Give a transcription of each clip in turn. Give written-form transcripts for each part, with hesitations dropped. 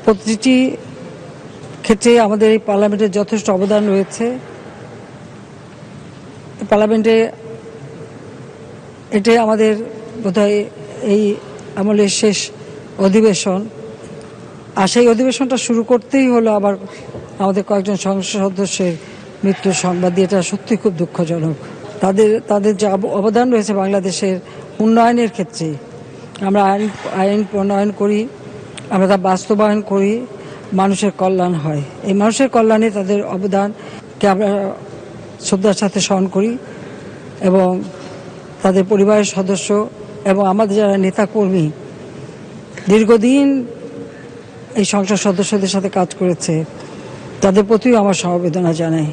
প্রতিটি ক্ষেত্রে আমাদের এই পার্লামেন্টের যথেষ্ট অবদান রয়েছে। পার্লামেন্টে এটাই আমাদের বোধহয় এই আমলের শেষ অধিবেশন, আর সেই অধিবেশনটা শুরু করতেই হলো আবার আমাদের কয়েকজন সংসদ সদস্যের মৃত্যুর সংবাদ দিয়ে। এটা সত্যি খুব দুঃখজনক। তাদের যে অবদান রয়েছে বাংলাদেশের উন্নয়নের ক্ষেত্রে, আমরা আইন প্রণয়ন করি, আমরা তা বাস্তবায়ন করি, মানুষের কল্যাণ হয়। এই মানুষের কল্যাণে তাদের অবদানকে আমরা শ্রদ্ধার সাথে স্মরণ করি এবং তাদের পরিবারের সদস্য এবং আমাদের যারা নেতাকর্মী দীর্ঘদিন এই সংসদ সদস্যদের সাথে কাজ করেছে, তাদের প্রতিও আমার সমবেদনা জানাই।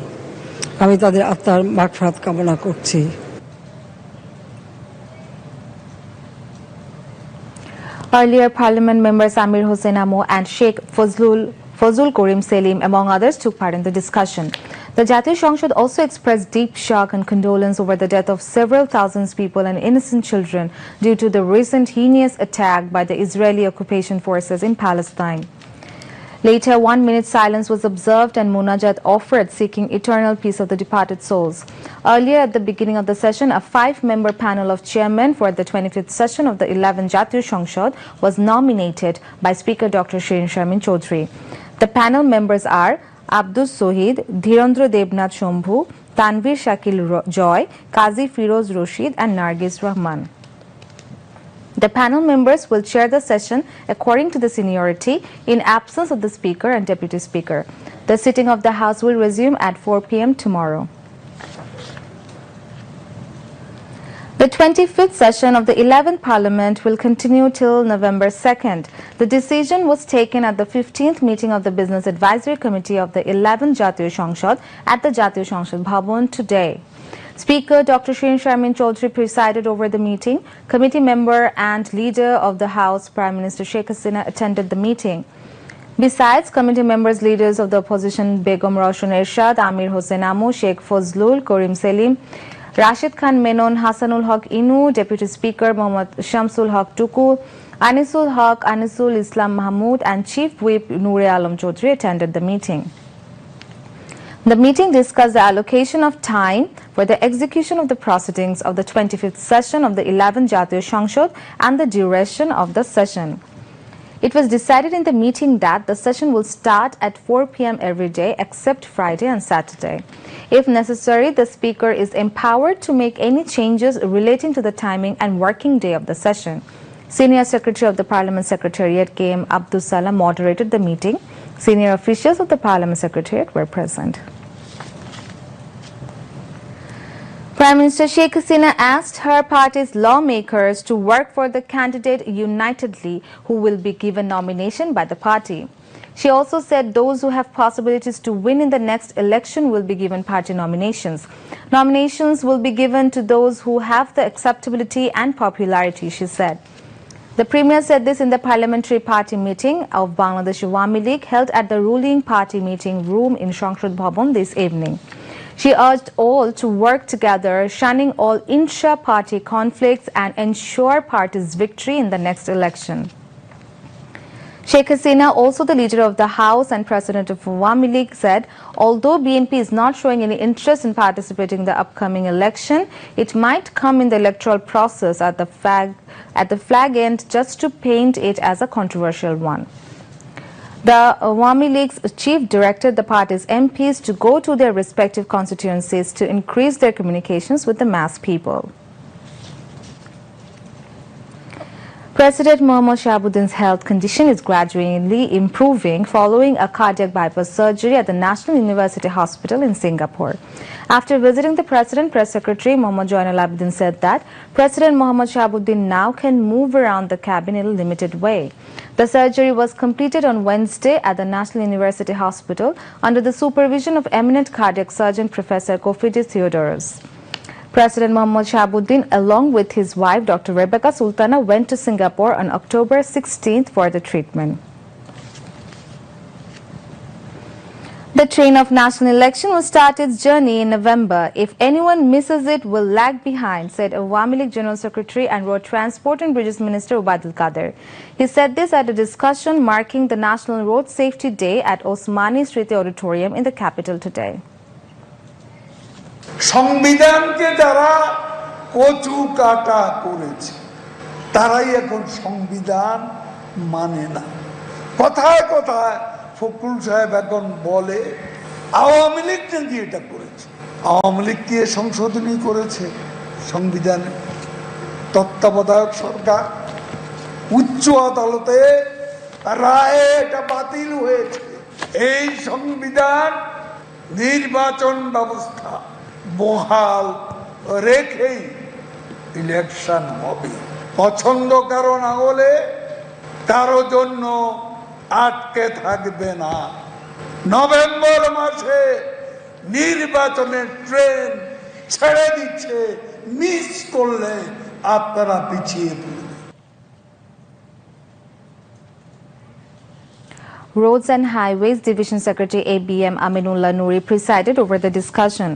আমি তাদের আত্মার মাগফিরাত কামনা করছি। Earlier, Parliament members Amir Hossain Amo and Sheikh Fazlul Karim Selim, among others, took part in the discussion. The Jatiya সংসদ also expressed deep shock and condolence over the death of several thousands people and innocent children due to the recent heinous attack by the Israeli occupation forces in Palestine. Later, 1 minute silence was observed and munajat offered, seeking eternal peace of the departed souls. Earlier, at the beginning of the session, a 5-member panel of chairmen for the 25th session of the 11th Jatiya সংসদ was nominated by Speaker Dr. Shirin Sharmin Chaudhry. The panel members are Abdus Sohid, Dhirendra Debnath Shambhu, Tanvir Shakil Joy, Qazi Firoz Rashid and Nargis Rahman. The panel members will chair the session according to the seniority in absence of the Speaker and Deputy Speaker. The sitting of the House will resume at 4 p.m. tomorrow. The 25th session of the 11th Parliament will continue till November 2nd. The decision was taken at the 15th meeting of the Business Advisory Committee of the 11th Jatiya সংসদ at the Jatiya সংসদ Bhavan today. Speaker Dr. Shirin Sharmin Chaudhry presided over the meeting. Committee member and leader of the House, Prime Minister Sheikh Hasina, attended the meeting. Besides, committee members, leaders of the opposition Begum Roshan Ershad, Amir Hossain Amo, Sheikh Fazlul Karim Selim, Rashid Khan Menon, Hassanul Haq Inu, Deputy Speaker Mohammad Shamsul Haq Tuku, Anisul Haq, Anisul Islam Mahmood and Chief Whip Noor Alam Chaudhry attended the meeting. The meeting discussed the allocation of time for the execution of the proceedings of the 25th session of the 11th Jatiya সংসদ and the duration of the session. It was decided in the meeting that the session will start at 4 p.m. every day except Friday and Saturday. If necessary, the Speaker is empowered to make any changes relating to the timing and working day of the session. Senior Secretary of the Parliament Secretariat K.M. Abdus Salam moderated the meeting. Senior officials of the Parliament Secretariat were present. Prime Minister Sheikh Hasina asked her party's lawmakers to work for the candidate unitedly who will be given nomination by the party. She also said those who have possibilities to win in the next election will be given party nominations. Nominations will be given to those who have the acceptability and popularity, she said. The Premier said this in the parliamentary party meeting of Bangladeshi Awami League held at the ruling party meeting room in সংসদ Bhavan this evening. She urged all to work together, shunning all intra-party conflicts and ensure party's victory in the next election. Sheikh Hasina, also the leader of the House and president of Awami League, said although BNP is not showing any interest in participating in the upcoming election, it might come in the electoral process at the flag end just to paint it as a controversial one. The Awami League's chief directed the party's MPs to go to their respective constituencies to increase their communications with the mass people. President Mohammad Shahabuddin's health condition is gradually improving following a cardiac bypass surgery at the National University Hospital in Singapore. After visiting the President, Press Secretary Mohammad Joinal Abidin said that President Mohammad Shahabuddin now can move around the cabin in a limited way. The surgery was completed on Wednesday at the National University Hospital under the supervision of eminent cardiac surgeon Professor Kofidis Theodoros. President Mohammad Shahabuddin, along with his wife Dr. Rebecca Sultana, went to Singapore on October 16th for the treatment. The train of national election will start its journey in November. If anyone misses it, will lag behind, said Awami League General Secretary and Road Transport and Bridges Minister al-Qadir. He said this at a discussion marking the National Road Safety Day at Osmani Street Auditorium in the capital today. সংবিধানকে যারা কচু কাটা করেছে তারাই এখন সংবিধান মানে না। কথায় কথায় ফখরুল সাহেব এখন বলে আওয়ামী লীগ নাকি এটা করেছে। আওয়ামী লীগ কি সংশোধনী করেছে সংবিধানে? তত্ত্বাবধায়ক সরকার, উচ্চ আদালতে রায়ে এটা বাতিল হয়েছে। এই সংবিধান নির্বাচন ব্যবস্থা বহাল রেখেই ইলেকশন হবে। পছন্দ কারো না হলে কারো জন্য আটকে থাকবে না। নভেম্বর মাসে নির্বাচনের ট্রেন ছেড়ে দিচ্ছে, মিস করলে আপনারা পিছিয়ে পড়বেন। Roads and Highways Division Secretary ABM Aminullah Noori presided over the discussion.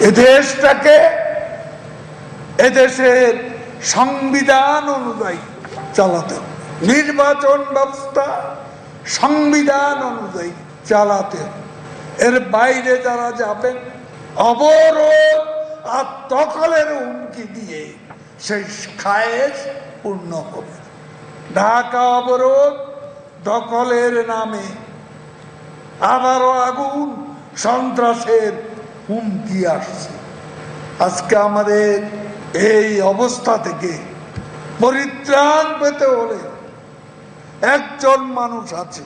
এদেশটাকে এদেশের সংবিধান অনুযায়ী চালাতে হবে, নির্বাচন ব্যবস্থা সংবিধান অনুযায়ী চালাতে হবে। এর বাইরে যারা যাবেন অবরোধ আর দখলের হুমকি দিয়ে সেই খায়েশ পূর্ণ হবে। ঢাকা অবরোধ দখলের নামে আবারও আগুন সন্ত্রাসের হুমকি আসছে। আজকে আমাদের এই অবস্থা থেকে পরিত্রাণ পেতে হলে একজন মানুষ আছে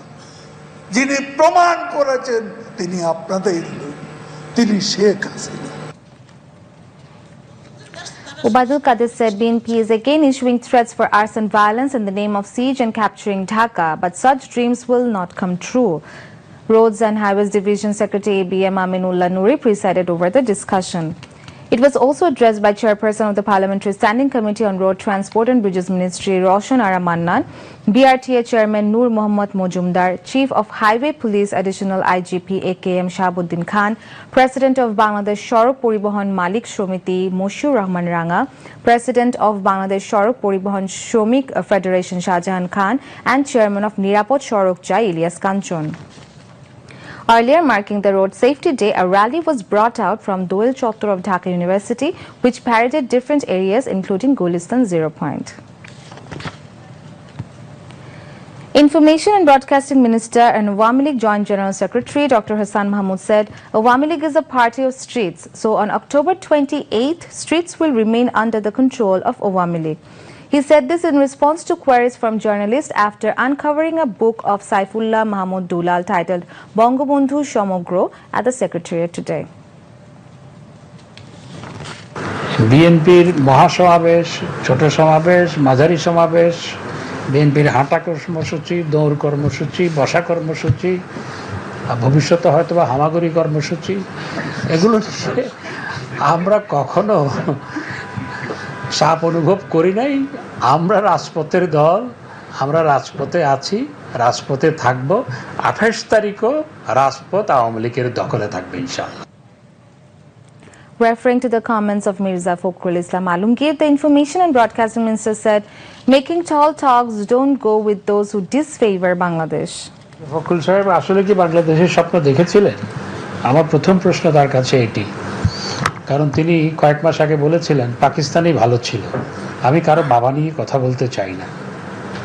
যিনি প্রমাণ করেছেন তিনি আপনাদের, তিনি Sheikh Hasina. Ubaidul Qadir said BNP is again issuing threats for arson violence in the name of siege and capturing Dhaka, but such dreams will not come true. Roads and Highways Division Secretary ABM Aminullah Noori presided over the discussion. It was also addressed by Chairperson of the Parliamentary Standing Committee on Road Transport and Bridges Ministry Roshan Ara Mannan, BRTA Chairman Nur Mohammad Mojumdar, Chief of Highway Police Additional IGP AKM Shahabuddin Khan, President of Bangladesh Sorok Poribohon Malik Shomiti Moshiur Rahman Ranga, President of Bangladesh Sorok Poribohon Shomik Federation Shahjahan Khan, and Chairman of Nirapod Sorok Jai Ilyas Kanchon. Earlier, marking the Road Safety Day, a rally was brought out from Doel Chottor of Dhaka University, which paraded different areas including Gulistan Zero Point. Information and Broadcasting Minister and Awami League Joint General Secretary Dr. Hassan Mahmood said Awami League is a party of streets, so on October 28th, streets will remain under the control of Awami League. He said this in response to queries from journalists after uncovering a book of Saifullah Mahmood Dulal titled Bangabandhu Somogro at the Secretariat today. বিএনপির মহাসমাবেশ, ছোট সমাবেশ, মাঝারি সমাবেশ, বিএনপির হাঁটা কর্মসূচি, দৌড় কর্মসূচি, বসা কর্মসূচি, ভবিষ্যতে হয়তো বা হামাগুড়ি কর্মসূচি, এগুলো আমরা কখনো চাপ অনুভব করি নাই। আমরা রাজপথের দল, আমরা রাজপথে আছি, রাজপথে থাকবো। 28 তারিখও রাজপথ আওয়ামী লীগের দখলে থাকবে ইনশাআল্লাহ। Referring to the comments of Mirza Fakhrul Islam Alamgir, the Information and Broadcasting Minister said, making tall talks don't go with those who disfavor Bangladesh. Fakhrul সাহেব আসলে কি বাংলাদেশের স্বপ্ন দেখেছিলেন? আমার প্রথম প্রশ্ন তার কাছে এটি, কারণ তিনি কয়েক মাস আগে বলেছিলেন পাকিস্তানই ভালো ছিল। আমি কারো বাবা নিয়ে কথা বলতে চাই না।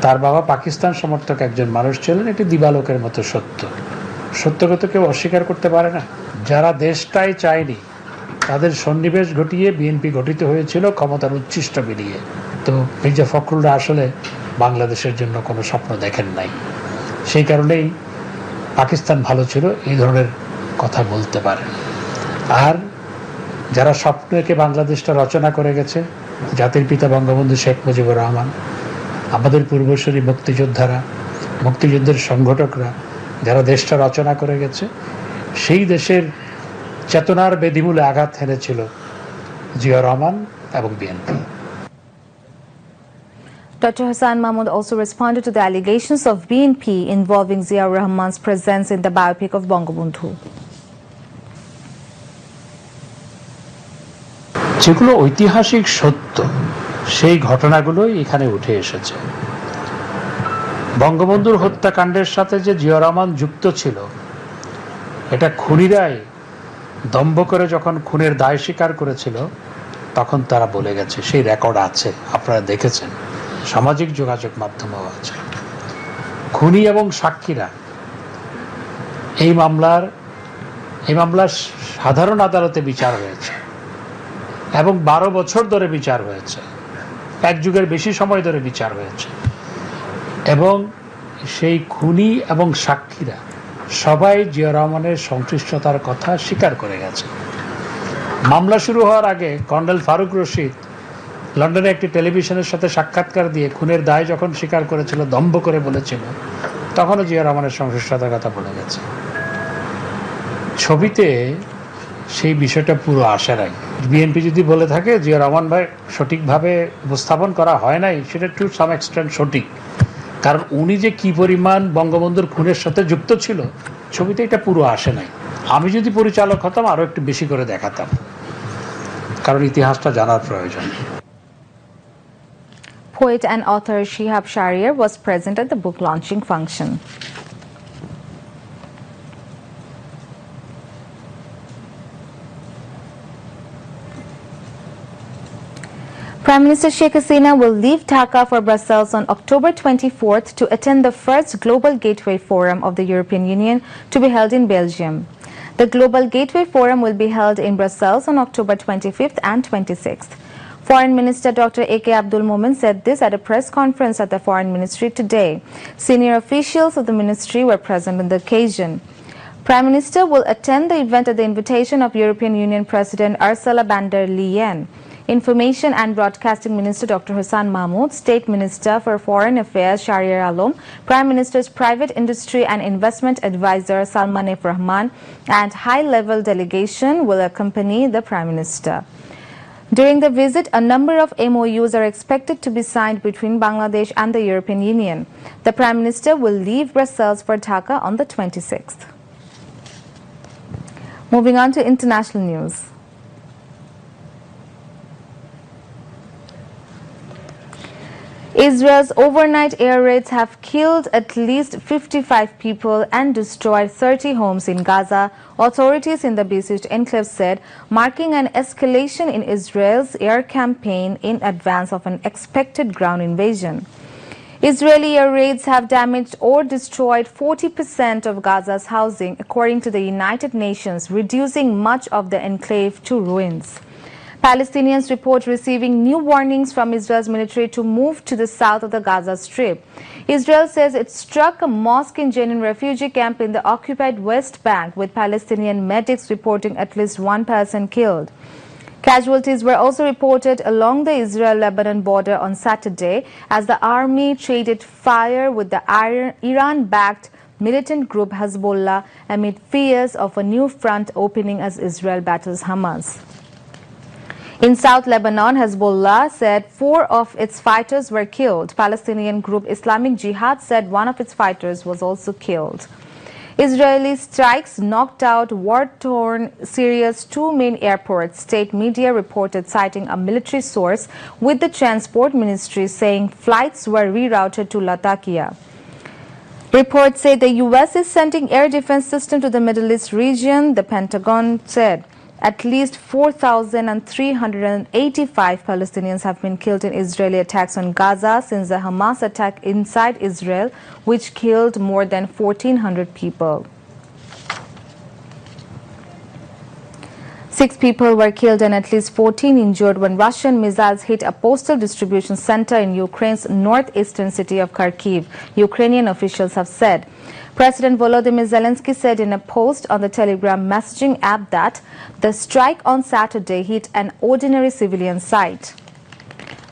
তার বাবা পাকিস্তান সমর্থক একজন মানুষ ছিলেন, এটি দিবালোকের মতো সত্য। সত্যকে তো কেউ অস্বীকার করতে পারে না। যারা দেশটাই চায়নি তাদের সন্নিবেশ ঘটিয়ে বিএনপি গঠিত হয়েছিল ক্ষমতার উচ্ছিষ্ট বেরিয়ে। তো মির্জা ফখরুলরা আসলে বাংলাদেশের জন্য কোনো স্বপ্ন দেখেন নাই, সেই কারণেই পাকিস্তান ভালো ছিল এই ধরনের কথা বলতে পারেন। আর যারা স্বপ্নকে বাংলাদেশটা রচনা করে গেছে, জাতির পিতা বঙ্গবন্ধু শেখ মুজিবুর রহমান, আমাদের পূর্বসূরি মুক্তিযোদ্ধারা, মুক্তিযুদ্ধের সংগঠকরা, যারা দেশটা রচনা করে গেছে, সেই দেশের চেতনার বেদিমূলে আঘাত হেনেছিল জিয়া রহমান এবং BNP. Dr. Hassan Mahmood also responded to the allegations of BNP involving Zia Rahman's presence in the biopic of Bangabandhu. যেগুলো ঐতিহাসিক সত্য সেই ঘটনাগুলোই এখানে উঠে এসেছে। বঙ্গবন্ধুর হত্যাকাণ্ডের সাথে যে জিয়া রহমান যুক্ত ছিল, এটা খুনিরাই দম্ভ করে যখন খুনের দায় স্বীকার করেছিল তখন তারা বলে গেছে, সেই রেকর্ড আছে, আপনারা দেখেছেন, সামাজিক যোগাযোগ মাধ্যমেও আছে। খুনি এবং সাক্ষীরা এই মামলার সাধারণ আদালতে বিচার হয়েছে এবং 12 বছর ধরে বিচার হয়েছে, 1 যুগের বেশি সময় ধরে বিচার হয়েছে এবং সেই খুনি এবং সাক্ষীরা সবাই জিয়া রহমানের সংশ্লিষ্টতার কথা স্বীকার করে গেছে। মামলা শুরু হওয়ার আগে কর্নেল ফারুক রশিদ লন্ডনে একটি টেলিভিশনের সাথে সাক্ষাৎকার দিয়ে খুনের দায় যখন স্বীকার করেছিল, দম্ভ করে বলেছিল, তখনও জিয়া রহমানের সংশ্লিষ্টতার কথা বলে গেছে। ছবিতে সেই বিষয়টা পুরো আসে নাই। বিএনপি যদি বলে থাকে জিয়া রহমান ভাই সঠিকভাবে উপস্থাপন করা হয় নাই, সেটা টু সাম এক্সটেন্ট সঠিক, কারণ উনি যে কি পরিমাণ বঙ্গবন্ধুর খুনের সাথে যুক্ত ছিল ছবিতে এটা পুরো আসে নাই। আমি যদি পরিচালক হতাম আরো একটু বেশি করে দেখাতাম, কারণ ইতিহাসটা জানার প্রয়োজন। Poet and author Shihab Shahriar was present at the book launching function. Prime Minister Sheikh Hasina will leave Dhaka for Brussels on October 24th to attend the first Global Gateway Forum of the European Union to be held in Belgium. The Global Gateway Forum will be held in Brussels on October 25th and 26th. Foreign Minister Dr. A.K. Abdul Momen said this at a press conference at the Foreign Ministry today. Senior officials of the ministry were present on the occasion. Prime Minister will attend the event at the invitation of European Union President Ursula von der Leyen. Information and Broadcasting Minister Dr. Hassan Mahmood, State Minister for Foreign Affairs Shahriar Alam, Prime Minister's Private Industry and Investment Advisor Salman F. Rahman, and high-level delegation will accompany the Prime Minister. During the visit, a number of MOUs are expected to be signed between Bangladesh and the European Union. The Prime Minister will leave Brussels for Dhaka on the 26th. Moving on to international news. Israel's overnight air raids have killed at least 55 people and destroyed 30 homes in Gaza, authorities in the besieged enclave said, marking an escalation in Israel's air campaign in advance of an expected ground invasion. Israeli air raids have damaged or destroyed 40% of Gaza's housing, according to the United Nations, reducing much of the enclave to ruins. Palestinians report receiving new warnings from Israel's military to move to the south of the Gaza Strip. Israel says it struck a mosque in Jenin refugee camp in the occupied West Bank, with Palestinian medics reporting at least 1 person killed. Casualties were also reported along the Israel-Lebanon border on Saturday as the army traded fire with the Iran-backed militant group Hezbollah amid fears of a new front opening as Israel battles Hamas. In South Lebanon, Hezbollah said 4 of its fighters were killed. Palestinian group Islamic Jihad said 1 of its fighters was also killed. Israeli strikes knocked out war-torn Syria's 2 main airports, state media reported, citing a military source with the transport ministry saying flights were rerouted to Latakia. Reports say the U.S. is sending air defense system to the Middle East region, the Pentagon said. At least 4,385 Palestinians have been killed in Israeli attacks on Gaza since the Hamas attack inside Israel, which killed more than 1,400 people. 6 people were killed and at least 14 injured when Russian missiles hit a postal distribution center in Ukraine's northeastern city of Kharkiv, Ukrainian officials have said. President Volodymyr Zelensky said in a post on the Telegram messaging app that the strike on Saturday hit an ordinary civilian site.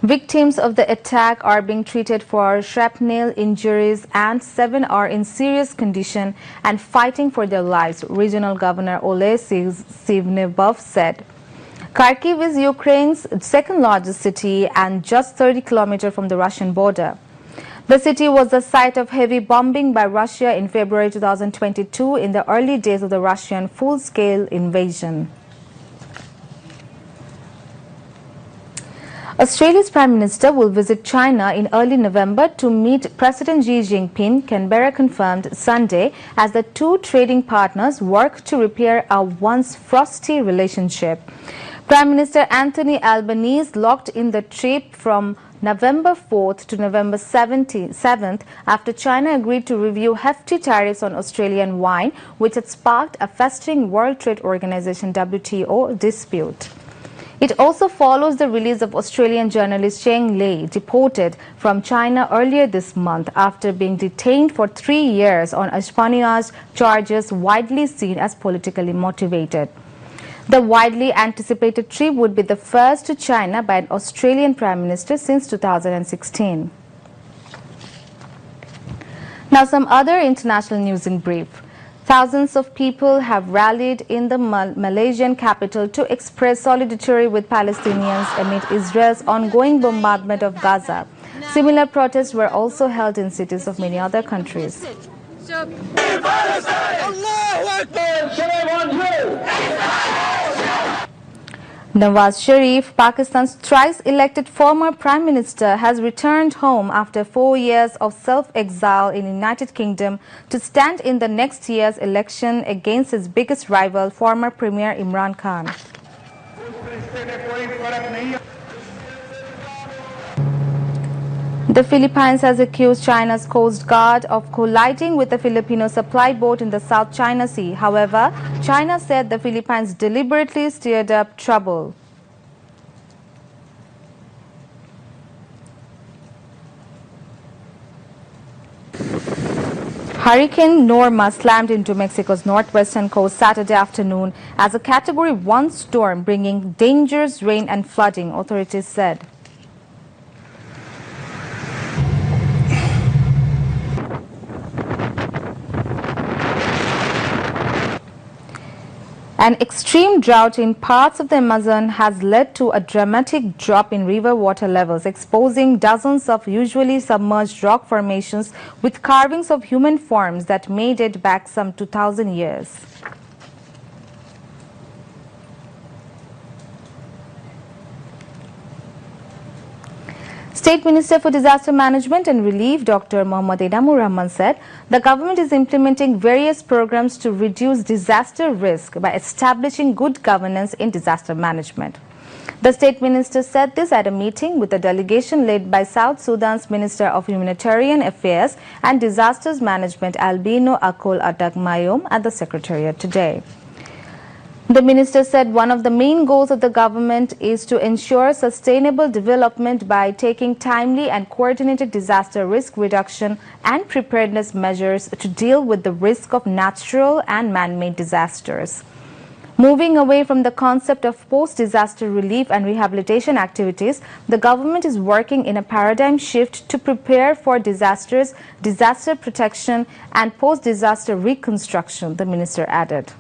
Victims of the attack are being treated for shrapnel injuries and 7 are in serious condition and fighting for their lives, Regional Governor Ole Sivnevov said. Kharkiv is Ukraine's second largest city and just 30 kilometers from the Russian border. The city was the site of heavy bombing by Russia in February 2022 in the early days of the Russian full-scale invasion. Australia's Prime Minister will visit China in early November to meet President Xi Jinping, Canberra confirmed Sunday, as the two trading partners work to repair a once frosty relationship. Prime Minister Anthony Albanese locked in the trip from November 4th to November 7th after China agreed to review hefty tariffs on Australian wine, which had sparked a festering World Trade Organization (WTO) dispute. It also follows the release of Australian journalist Cheng Lei, deported from China earlier this month after being detained for 3 years on espionage charges widely seen as politically motivated. The widely anticipated trip would be the first to China by an Australian Prime Minister since 2016. Now some other international news in brief. Thousands of people have rallied in the Malaysian capital to express solidarity with Palestinians amid Israel's ongoing bombardment of Gaza. Similar protests were also held in cities of many other countries. Nawaz Sharif, Pakistan's thrice-elected former Prime Minister, has returned home after 4 years of self-exile in the United Kingdom to stand in the next year's election against his biggest rival, former Premier Imran Khan. The Philippines has accused China's Coast Guard of colliding with a Filipino supply boat in the South China Sea. However, China said the Philippines deliberately stirred up trouble. Hurricane Norma slammed into Mexico's northwestern coast Saturday afternoon as a Category 1 storm, bringing dangerous rain and flooding, authorities said. An extreme drought in parts of the Amazon has led to a dramatic drop in river water levels, exposing dozens of usually submerged rock formations with carvings of human forms that may date back some 2,000 years. State Minister for Disaster Management and Relief, Dr. Mohammad Enamur Rahman, said the government is implementing various programs to reduce disaster risk by establishing good governance in disaster management. The State Minister said this at a meeting with a delegation led by South Sudan's Minister of Humanitarian Affairs and Disasters Management, Albino Akol Adagmayom, at the Secretariat today. The minister said one of the main goals of the government is to ensure sustainable development by taking timely and coordinated disaster risk reduction and preparedness measures to deal with the risk of natural and man-made disasters. Moving away from the concept of post-disaster relief and rehabilitation activities, the government is working in a paradigm shift to prepare for disasters, disaster protection, and post-disaster reconstruction, the minister added.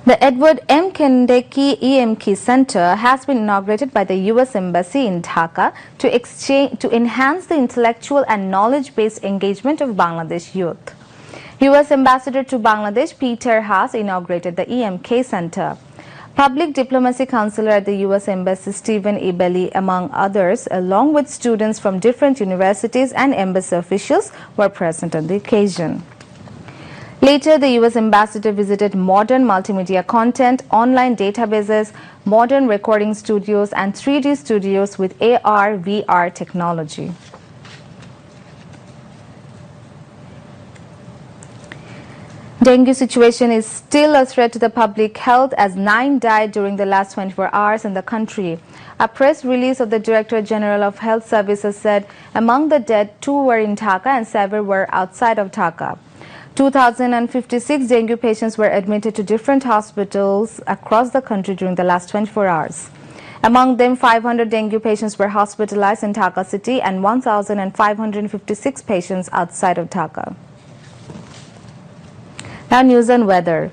The Edward M. Kennedy EMK Center has been inaugurated by the U.S. Embassy in Dhaka to enhance the intellectual and knowledge-based engagement of Bangladesh youth. U.S. Ambassador to Bangladesh Peter Haas inaugurated the EMK Center. Public Diplomacy Counselor at the U.S. Embassy Stephen Ebeli, among others, along with students from different universities and embassy officials, were present on the occasion. Later, the U.S. ambassador visited modern multimedia content, online databases, modern recording studios, and 3D studios with AR/VR technology. Dengue situation is still a threat to the public health as 9 died during the last 24 hours in the country. A press release of the Director General of Health Services said among the dead, 2 were in Dhaka and 7 were outside of Dhaka. 2,056 dengue patients were admitted to different hospitals across the country during the last 24 hours. Among them, 500 dengue patients were hospitalized in Dhaka city and 1,556 patients outside of Dhaka. Now news and weather.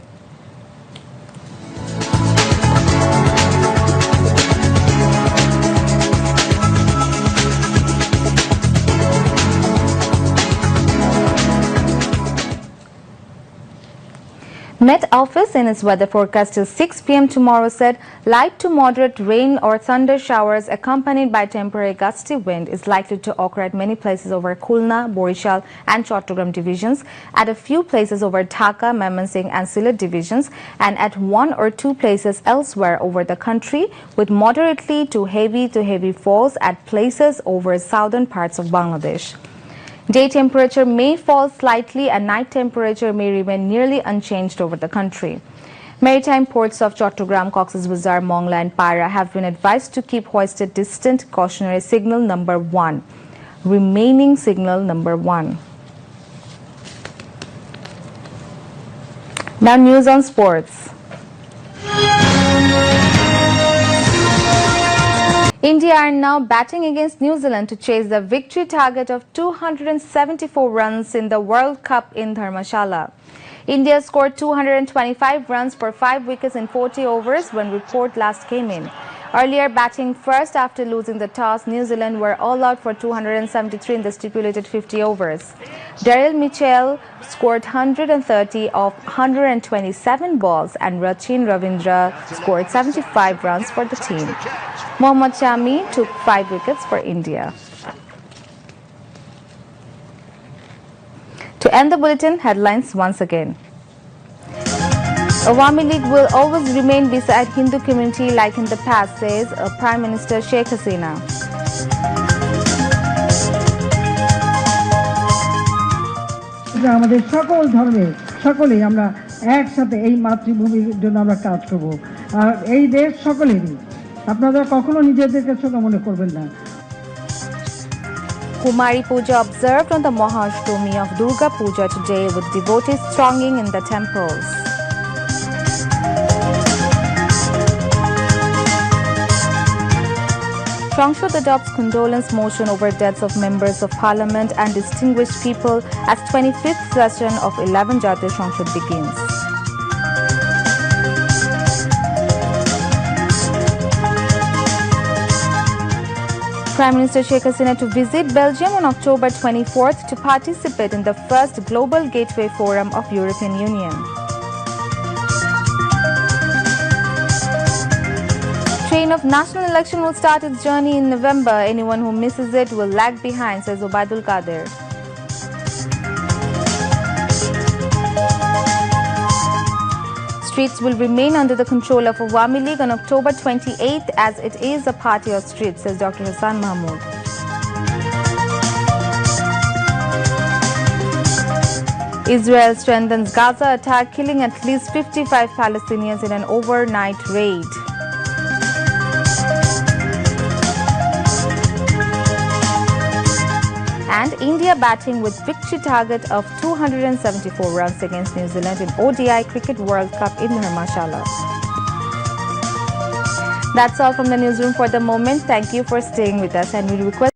Met Office in its weather forecast till 6 p.m. tomorrow said light to moderate rain or thunder showers accompanied by temporary gusty wind is likely to occur at many places over Khulna, Borishal and Chattogram divisions, at a few places over Dhaka, Mymensingh and Sylhet divisions, and at one or two places elsewhere over the country, with moderately to heavy falls at places over southern parts of Bangladesh. Day temperature may fall slightly and night temperature may remain nearly unchanged over the country. Maritime ports of Chattogram, Cox's Bazar, Mongla and Paira have been advised to keep hoisted distant cautionary signal number 1, remaining signal number 1. Now news on sports. India are now batting against New Zealand to chase the victory target of 274 runs in the World Cup in Dharmashala. India scored 225 runs per 5 wickets in 40 overs when report last came in. Earlier, batting first after losing the toss, New Zealand were all out for 273 in the stipulated 50 overs. Daryl Mitchell scored 130 of 127 balls and Rachin Ravindra scored 75 runs for the team. Mohammad Shami took 5 wickets for India. To end the bulletin, headlines once again. Awami League will always remain beside Hindu community like in the past, says Prime Minister Sheikh Hasina. আমাদের সকল ধর্মে সকলেই আমরা একসাথে এই মাতৃভূমির জন্য আমরা কাজ করব আর এই দেশ সকলেরই আপনারা কখনো নিজেদেরকে ছোট মনে করবেন না Kumari Puja observed on the Mahashtami of Durga Puja today with devotees thronging in the temples. সংসদ adopts condolence motion over deaths of members of parliament and distinguished people as 25th session of 11 Jatiya সংসদ begins. Prime Minister Sheikh Hasina to visit Belgium on October 24th to participate in the first Global Gateway Forum of European Union. Train of national election will start its journey in November. Anyone who misses it will lag behind, says Obaidul Qadir. Streets will remain under the control of Awami League on October 28th as it is a party of streets, says Dr. Hassan Mahmood. Israel strengthens Gaza attack, killing at least 55 Palestinians in an overnight raid. And India batting with victory target of 274 runs against New Zealand in ODI Cricket World Cup in Dharmashala. That's all from the newsroom for the moment. Thank you for staying with us and we request